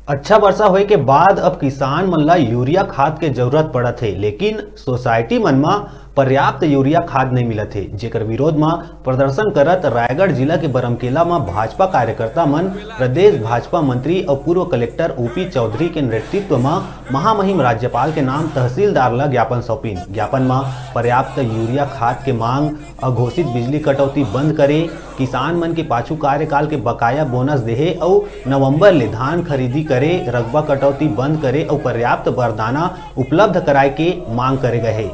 अच्छा वर्षा होए के बाद अब किसान मन ला यूरिया खाद के जरूरत पड़त है, लेकिन सोसाइटी मन में पर्याप्त यूरिया खाद नहीं मिलत है, जेकर विरोध में प्रदर्शन करत रायगढ़ जिला के बरमकेला में भाजपा कार्यकर्ता मन प्रदेश भाजपा मंत्री और पूर्व कलेक्टर ओपी चौधरी के नेतृत्व में महामहिम राज्यपाल के नाम तहसीलदार ला ज्ञापन सौंपिन। ज्ञापन में पर्याप्त यूरिया खाद के मांग, अघोषित बिजली कटौती बंद करे, किसान मन के पाछू कार्यकाल के बकाया बोनस देहे और नवंबर ले धान खरीदी करे, रकबा कटौती बंद करे और पर्याप्त बरदाना उपलब्ध कराए के मांग करे गए।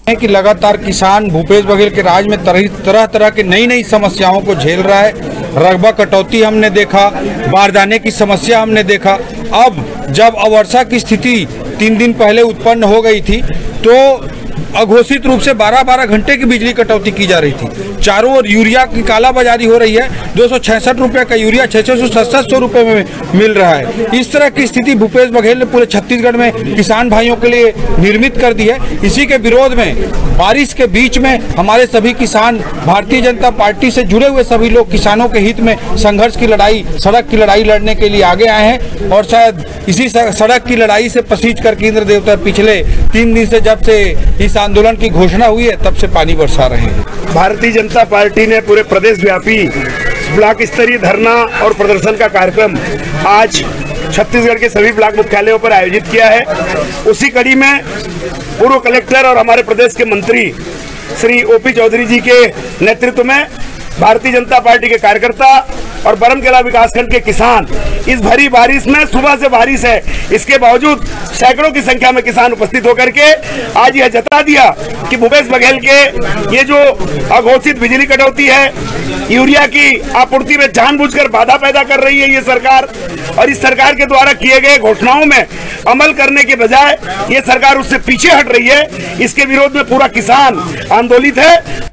है कि लगातार किसान भूपेश बघेल के राज में तरह तरह की नई समस्याओं को झेल रहा है। रकबा कटौती हमने देखा, बारदाने की समस्या हमने देखा। अब जब अवर्षा की स्थिति 3 दिन पहले उत्पन्न हो गई थी तो अघोषित रूप से 12-12 घंटे की बिजली कटौती की जा रही थी। चारों ओर यूरिया की कालाबाजारी हो रही है। 266 रुपये का यूरिया 600-700 रुपये में मिल रहा है। इस तरह की स्थिति भूपेश बघेल ने पूरे छत्तीसगढ़ में किसान भाइयों के लिए निर्मित कर दी है। इसी के विरोध में बारिश के बीच में हमारे सभी किसान, भारतीय जनता पार्टी से जुड़े हुए सभी लोग किसानों के हित में संघर्ष की लड़ाई, सड़क की लड़ाई लड़ने के लिए आगे आए हैं। और शायद इसी सड़क की लड़ाई से पसीज कर इंद्र देवता पिछले 3 दिन से जब से इस आंदोलन की घोषणा हुई है तब से पानी बरसा रहे हैं। भारतीय जनता पार्टी ने पूरे प्रदेश व्यापी ब्लॉक स्तरीय धरना और प्रदर्शन का कार्यक्रम आज छत्तीसगढ़ के सभी ब्लॉक मुख्यालयों पर आयोजित किया है। उसी कड़ी में पूर्व कलेक्टर और हमारे प्रदेश के मंत्री श्री ओपी चौधरी जी के नेतृत्व में भारतीय जनता पार्टी के कार्यकर्ता और बरमकेला विकासखंड के किसान इस भरी बारिश में, सुबह से बारिश है, इसके बावजूद सैकड़ों की संख्या में किसान उपस्थित होकर के आज यह जता दिया कि भूपेश बघेल के ये जो अघोषित बिजली कटौती है, यूरिया की आपूर्ति में जानबूझकर बाधा पैदा कर रही है ये सरकार, और इस सरकार के द्वारा किए गए घोषणाओं में अमल करने के बजाय ये सरकार उससे पीछे हट रही है। इसके विरोध में पूरा किसान आंदोलित है।